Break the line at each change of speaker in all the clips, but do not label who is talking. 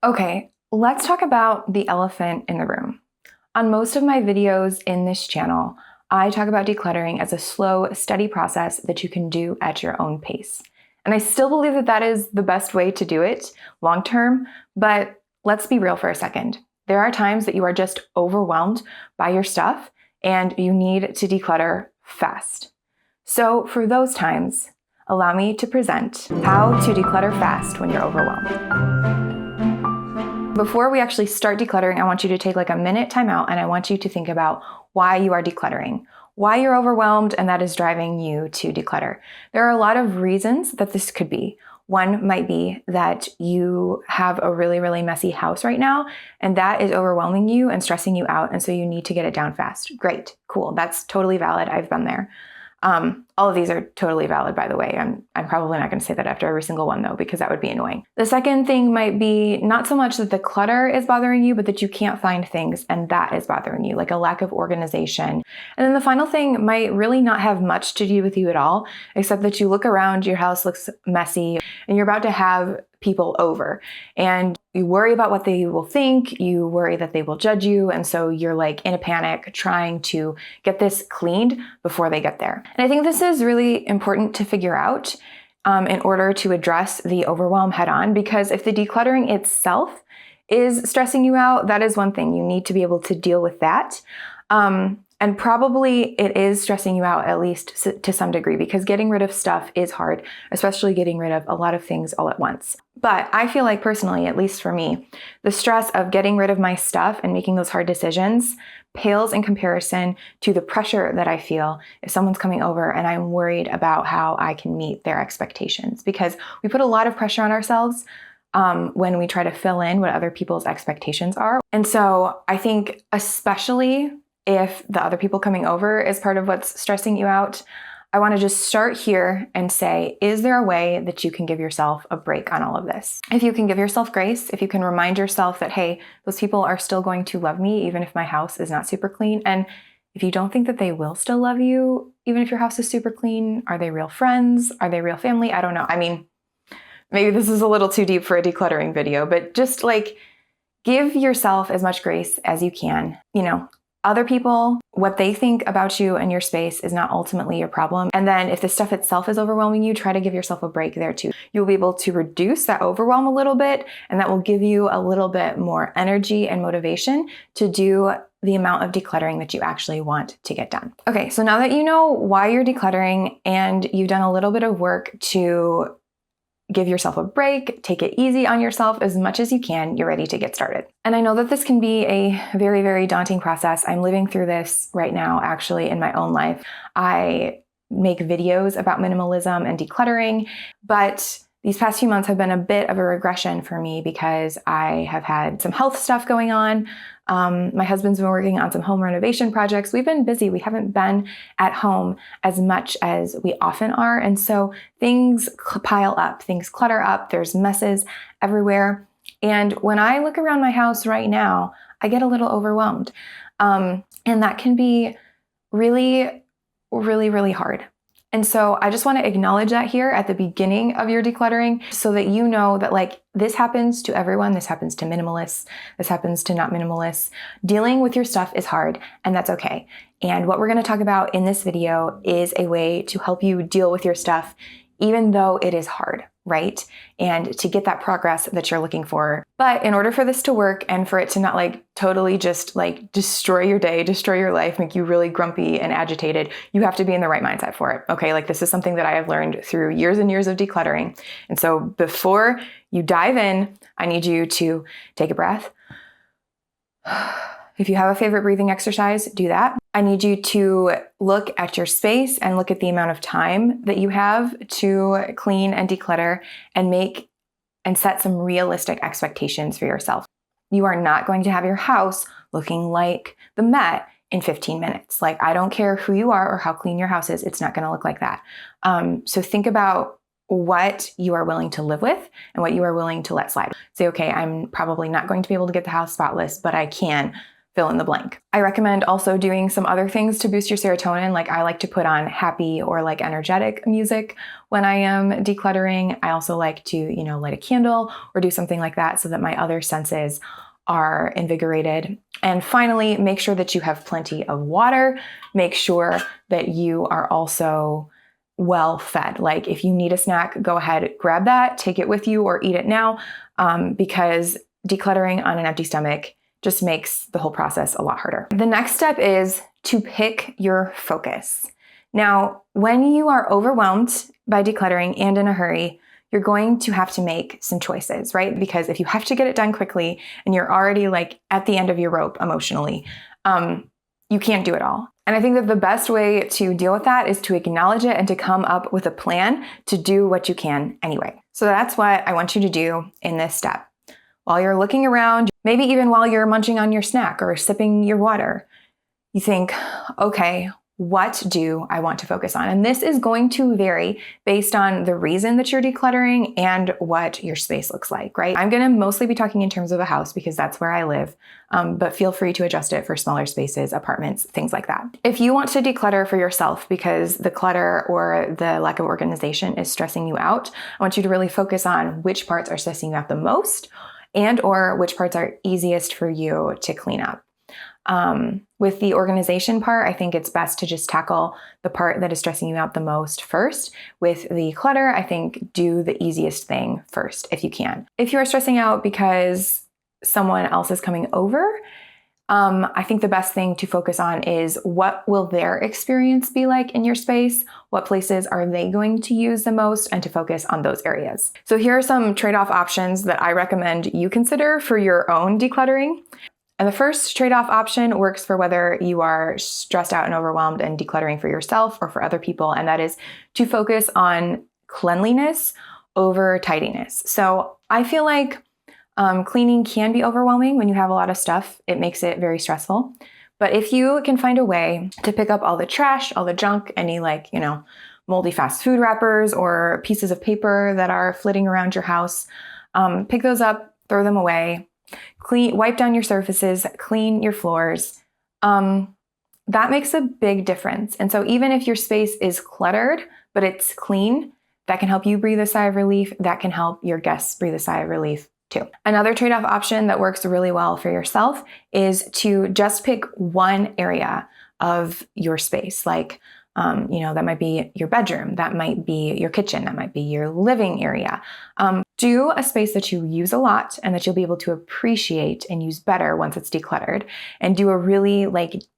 Okay, let's talk about the elephant in the room. On most of my videos in this channel, I talk about decluttering as a slow, steady process that you can do at your own pace. And I still believe that that is the best way to do it long term, but let's be real for a second. There are times that you are just overwhelmed by your stuff and you need to declutter fast. So for those times, allow me to present how to declutter fast when you're overwhelmed. Before we actually start decluttering, I want you to take like a minute time out and I want you to think about why you are decluttering, why you're overwhelmed, and that is driving you to declutter. There are a lot of reasons that this could be. One might be that you have a really, really messy house right now, and that is overwhelming you and stressing you out, and so you need to get it down fast. Great, cool, that's totally valid. I've been there. All of these are totally valid, by the way. I'm probably not going to say that after every single one, though, because that would be annoying. The second thing might be not so much that the clutter is bothering you, but that you can't find things, and that is bothering you, like a lack of organization. And then the final thing might really not have much to do with you at all, except that you look around, your house looks messy, and you're about to have people over. And you worry about what they will think, you worry that they will judge you, and so you're like in a panic trying to get this cleaned before they get there. And I think this is really important to figure out in order to address the overwhelm head on, because if the decluttering itself is stressing you out, that is one thing. You need to be able to deal with that. And probably it is stressing you out, at least to some degree, because getting rid of stuff is hard, especially getting rid of a lot of things all at once. But I feel like personally, at least for me, the stress of getting rid of my stuff and making those hard decisions pales in comparison to the pressure that I feel if someone's coming over and I'm worried about how I can meet their expectations. Because we put a lot of pressure on ourselves when we try to fill in what other people's expectations are. And so I think especially if the other people coming over is part of what's stressing you out, I want to just start here and say, is there a way that you can give yourself a break on all of this? If you can give yourself grace, if you can remind yourself that, hey, those people are still going to love me even if my house is not super clean. And if you don't think that they will still love you, even if your house is super clean, are they real friends? Are they real family? I don't know. I mean, maybe this is a little too deep for a decluttering video, but just like give yourself as much grace as you can. You know, other people, what they think about you and your space is not ultimately your problem. And then if the stuff itself is overwhelming you, try to give yourself a break there too. You'll be able to reduce that overwhelm a little bit, and that will give you a little bit more energy and motivation to do the amount of decluttering that you actually want to get done. Okay, so now that you know why you're decluttering and you've done a little bit of work to give yourself a break, take it easy on yourself as much as you can, you're ready to get started. And I know that this can be a very, very daunting process. I'm living through this right now, actually, in my own life. I make videos about minimalism and decluttering, but these past few months have been a bit of a regression for me because I have had some health stuff going on. My husband's been working on some home renovation projects. We've been busy. We haven't been at home as much as we often are. And so things pile up, things clutter up, there's messes everywhere. And when I look around my house right now, I get a little overwhelmed. And that can be really, really, really hard. And so I just want to acknowledge that here at the beginning of your decluttering so that you know that like this happens to everyone. This happens to minimalists. This happens to not minimalists. Dealing with your stuff is hard, and that's okay. And what we're going to talk about in this video is a way to help you deal with your stuff even though it is hard, right? And to get that progress that you're looking for. But in order for this to work and for it to not like totally just like destroy your day, destroy your life, make you really grumpy and agitated, you have to be in the right mindset for it. Okay, like this is something that I have learned through years and years of decluttering. And so before you dive in, I need you to take a breath. If you have a favorite breathing exercise, do that. I need you to look at your space and look at the amount of time that you have to clean and declutter and make and set some realistic expectations for yourself. You are not going to have your house looking like the Met in 15 minutes. Like, I don't care who you are or how clean your house is, it's not going to look like that. So think about what you are willing to live with and what you are willing to let slide. Say, okay, I'm probably not going to be able to get the house spotless, but I can fill in the blank. I recommend also doing some other things to boost your serotonin. Like I like to put on happy or like energetic music when I am decluttering. I also like to, light a candle or do something like that so that my other senses are invigorated. And finally, make sure that you have plenty of water. Make sure that you are also well fed. Like if you need a snack, go ahead, grab that, take it with you or eat it now, because decluttering on an empty stomach just makes the whole process a lot harder. The next step is to pick your focus. Now, when you are overwhelmed by decluttering and in a hurry, you're going to have to make some choices, right? Because if you have to get it done quickly and you're already like at the end of your rope emotionally, you can't do it all. And I think that the best way to deal with that is to acknowledge it and to come up with a plan to do what you can anyway. So that's what I want you to do in this step. While you're looking around, maybe even while you're munching on your snack or sipping your water, you think, okay, what do I want to focus on? And this is going to vary based on the reason that you're decluttering and what your space looks like, right? I'm going to mostly be talking in terms of a house because that's where I live, but feel free to adjust it for smaller spaces, apartments, things like that. If you want to declutter for yourself because the clutter or the lack of organization is stressing you out, I want you to really focus on which parts are stressing you out the most and or which parts are easiest for you to clean up. With the organization part, I think it's best to just tackle the part that is stressing you out the most first. With the clutter, I think do the easiest thing first if you can. If you are stressing out because someone else is coming over, I think the best thing to focus on is what will their experience be like in your space? What places are they going to use the most? And to focus on those areas. So here are some trade-off options that I recommend you consider for your own decluttering. And the first trade-off option works for whether you are stressed out and overwhelmed and decluttering for yourself or for other people, and that is to focus on cleanliness over tidiness. So I feel like cleaning can be overwhelming when you have a lot of stuff. It makes it very stressful. But if you can find a way to pick up all the trash, all the junk, any moldy fast food wrappers or pieces of paper that are flitting around your house, pick those up, throw them away. Wipe down your surfaces, clean your floors. That makes a big difference. And so even if your space is cluttered, but it's clean, that can help you breathe a sigh of relief. That can help your guests breathe a sigh of relief too. Another trade-off option that works really well for yourself is to just pick one area of your space. Like, that might be your bedroom, that might be your kitchen, that might be your living area. Do a space that you use a lot and that you'll be able to appreciate and use better once it's decluttered, and do a really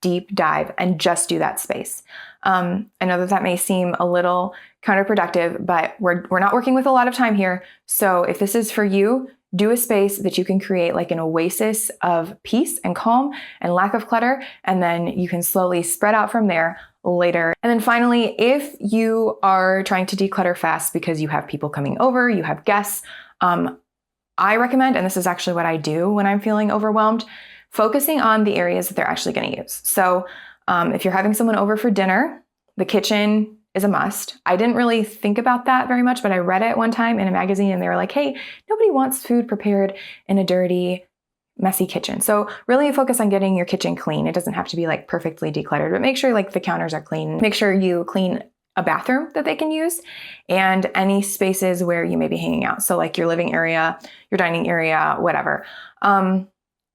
deep dive and just do that space. I know that may seem a little counterproductive, but we're not working with a lot of time here. So if this is for you, do a space that you can create like an oasis of peace and calm and lack of clutter, and then you can slowly spread out from there later. And then finally, if you are trying to declutter fast because you have people coming over, you have guests, I recommend, and this is actually what I do when I'm feeling overwhelmed, focusing on the areas that they're actually going to use. So if you're having someone over for dinner, the kitchen is a must. I didn't really think about that very much, but I read it one time in a magazine and they were like, hey, nobody wants food prepared in a dirty, messy kitchen. So really focus on getting your kitchen clean. It doesn't have to be perfectly decluttered, but make sure the counters are clean. Make sure you clean a bathroom that they can use and any spaces where you may be hanging out. So your living area, your dining area, whatever. The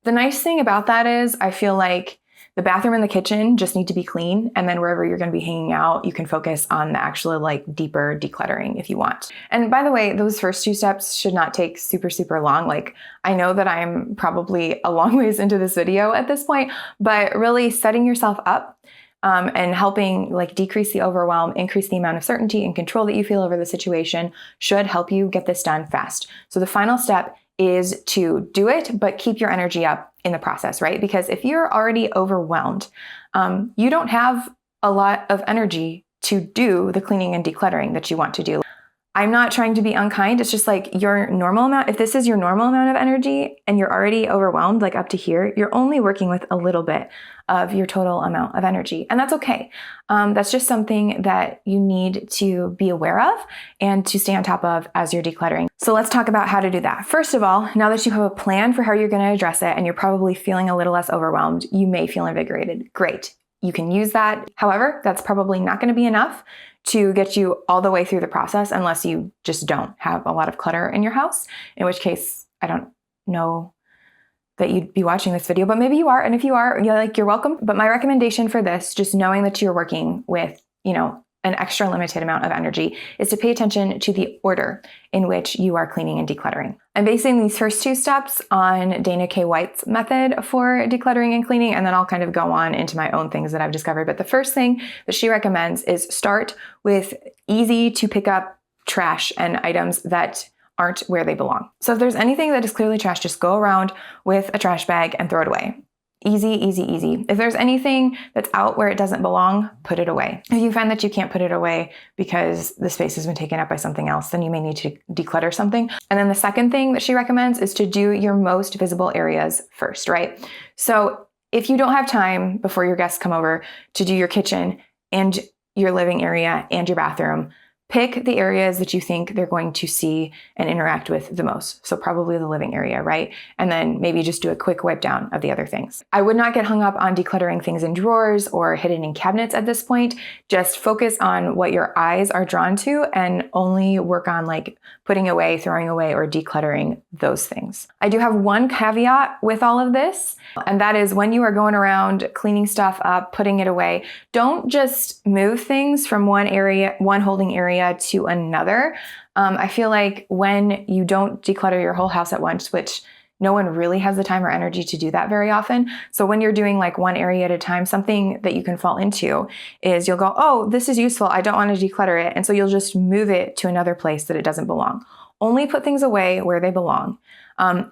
nice thing about that is I feel like the bathroom and the kitchen just need to be clean. And then wherever you're going to be hanging out, you can focus on the actual deeper decluttering if you want. And by the way, those first two steps should not take super, super long. I know that I'm probably a long ways into this video at this point, but really setting yourself up and helping decrease the overwhelm, increase the amount of certainty and control that you feel over the situation should help you get this done fast. So the final step is to do it, but keep your energy up in the process, right? Because if you're already overwhelmed, you don't have a lot of energy to do the cleaning and decluttering that you want to do. I'm not trying to be unkind. It's just like your normal amount. If this is your normal amount of energy and you're already overwhelmed, like up to here, you're only working with a little bit of your total amount of energy. And that's okay. That's just something that you need to be aware of and to stay on top of as you're decluttering. So let's talk about how to do that. First of all, now that you have a plan for how you're going to address it and you're probably feeling a little less overwhelmed, you may feel invigorated. Great. You can use that. However, that's probably not going to be enough to get you all the way through the process unless you just don't have a lot of clutter in your house, in which case I don't know that you'd be watching this video, but maybe you are. And if you are, you're welcome. But my recommendation for this, just knowing that you're working with, an extra limited amount of energy, is to pay attention to the order in which you are cleaning and decluttering. I'm basing these first two steps on Dana K. White's method for decluttering and cleaning, and then I'll kind of go on into my own things that I've discovered. But the first thing that she recommends is start with easy to pick up trash and items that aren't where they belong. So if there's anything that is clearly trash, just go around with a trash bag and throw it away. Easy, easy, easy. If there's anything that's out where it doesn't belong, put it away. If you find that you can't put it away because the space has been taken up by something else, then you may need to declutter something. And then the second thing that she recommends is to do your most visible areas first, right? So if you don't have time before your guests come over to do your kitchen and your living area and your bathroom, pick the areas that you think they're going to see and interact with the most. So probably the living area, right? And then maybe just do a quick wipe down of the other things. I would not get hung up on decluttering things in drawers or hidden in cabinets at this point. Just focus on what your eyes are drawn to and only work on like putting away, throwing away, or decluttering those things. I do have one caveat with all of this, and that is when you are going around cleaning stuff up, putting it away, don't just move things from one holding area to another. I feel like when you don't declutter your whole house at once, which no one really has the time or energy to do that very often. So when you're doing like one area at a time, something that you can fall into is you'll go, oh, this is useful. I don't want to declutter it. And so you'll just move it to another place that it doesn't belong. Only put things away where they belong.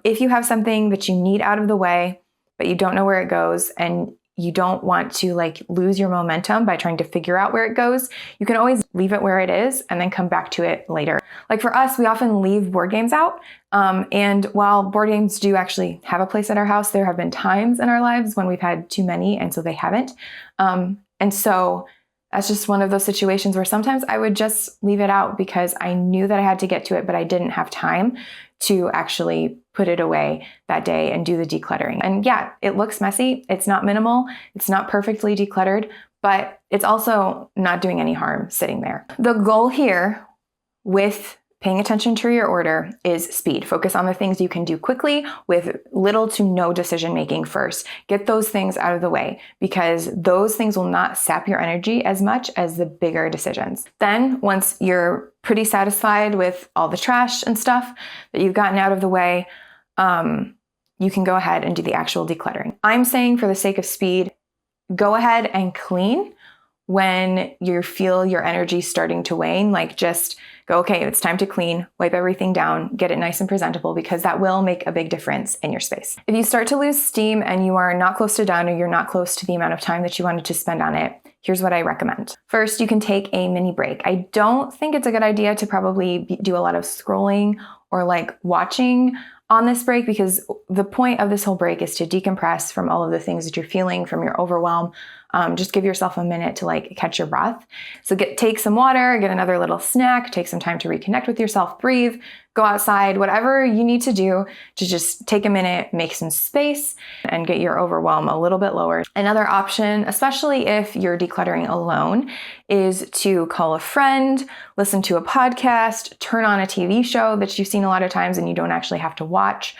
If you have something that you need out of the way, but you don't know where it goes and you don't want to like lose your momentum by trying to figure out where it goes, you can always leave it where it is and then come back to it later. Like for us, we often leave board games out. And while board games do actually have a place at our house, there have been times in our lives when we've had too many and so they haven't. And so that's just one of those situations where sometimes I would just leave it out because I knew that I had to get to it, but I didn't have time to actually put it away that day and do the decluttering. And yeah, it looks messy. It's not minimal. It's not perfectly decluttered, but it's also not doing any harm sitting there. The goal here with paying attention to your order is speed. Focus on the things you can do quickly with little to no decision making first. Get those things out of the way because those things will not sap your energy as much as the bigger decisions. Then once you're pretty satisfied with all the trash and stuff that you've gotten out of the way, you can go ahead and do the actual decluttering. I'm saying for the sake of speed, go ahead and clean when you feel your energy starting to wane. Like just go, okay, it's time to clean, wipe everything down, get it nice and presentable because that will make a big difference in your space. If you start to lose steam and you are not close to done or you're not close to the amount of time that you wanted to spend on it, here's what I recommend. First, you can take a mini break. I don't think it's a good idea to probably do a lot of scrolling or like watching on this break because the point of this whole break is to decompress from all of the things that you're feeling from your overwhelm. Just give yourself a minute to like catch your breath. So take some water, get another little snack, take some time to reconnect with yourself, breathe, go outside, whatever you need to do to just take a minute, make some space and get your overwhelm a little bit lower. Another option, especially if you're decluttering alone, is to call a friend, listen to a podcast, turn on a TV show that you've seen a lot of times and you don't actually have to watch.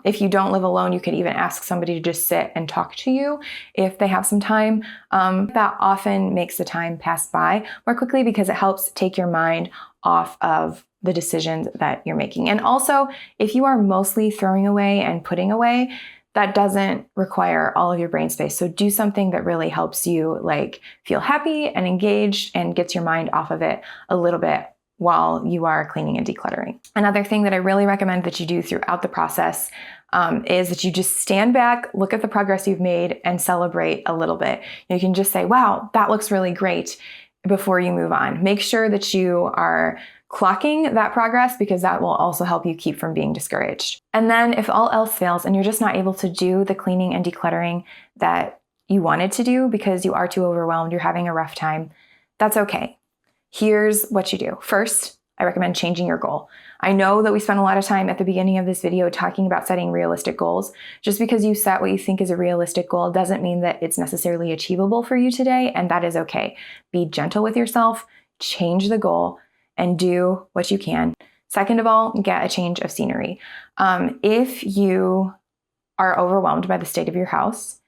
If you don't live alone, you could even ask somebody to just sit and talk to you if they have some time. That often makes the time pass by more quickly because it helps take your mind off of the decisions that you're making. And also, if you are mostly throwing away and putting away, that doesn't require all of your brain space. So do something that really helps you like feel happy and engaged and gets your mind off of it a little bit while you are cleaning and decluttering. Another thing that I really recommend that you do throughout the process is that you just stand back, look at the progress you've made, and celebrate a little bit. You can just say, wow, that looks really great. before you move on. Make sure that you are clocking that progress, because that will also help you keep from being discouraged. And then if all else fails and you're just not able to do the cleaning and decluttering that you wanted to do because you are too overwhelmed, you're having a rough time, that's okay. Here's what you do. First, I recommend changing your goal. I know that we spent a lot of time at the beginning of this video talking about setting realistic goals. Just because you set what you think is a realistic goal doesn't mean that it's necessarily achievable for you today, and that is okay. Be gentle with yourself, change the goal, and do what you can. Second of all, get a change of scenery. If you are overwhelmed by the state of your house,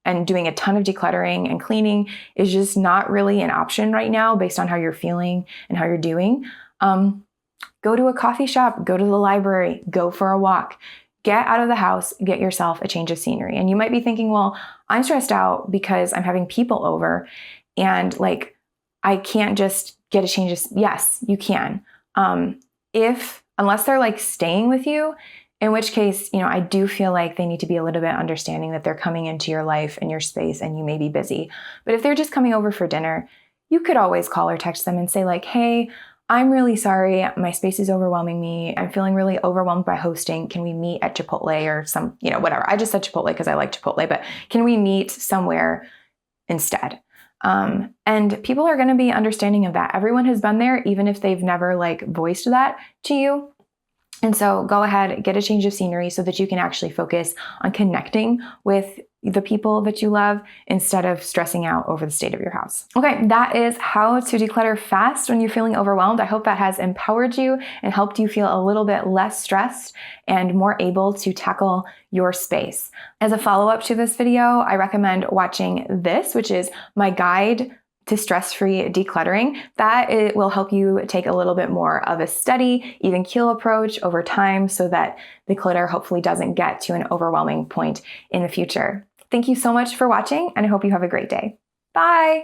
and doing a ton of decluttering and cleaning is just not really an option right now based on how you're feeling and how you're doing, go to a coffee shop, go to the library, go for a walk, get out of the house, get yourself a change of scenery. And you might be thinking, well, I'm stressed out because I'm having people over and like, I can't just get a change of, yes, you can. Unless they're like staying with you, in which case, I do feel like they need to be a little bit understanding that they're coming into your life and your space and you may be busy. But if they're just coming over for dinner, you could always call or text them and say like, hey, I'm really sorry. My space is overwhelming me. I'm feeling really overwhelmed by hosting. Can we meet at Chipotle or some, whatever. I just said Chipotle because I like Chipotle, but can we meet somewhere instead? And people are going to be understanding of that. Everyone has been there, even if they've never like voiced that to you. And so go ahead, get a change of scenery so that you can actually focus on connecting with the people that you love instead of stressing out over the state of your house. Okay, that is how to declutter fast when you're feeling overwhelmed. I hope that has empowered you and helped you feel a little bit less stressed and more able to tackle your space. As a follow-up to this video, I recommend watching this, which is my guide to stress-free decluttering. That it will help you take a little bit more of a steady, even keel approach over time so that the clutter hopefully doesn't get to an overwhelming point in the future. Thank you so much for watching, and I hope you have a great day. Bye!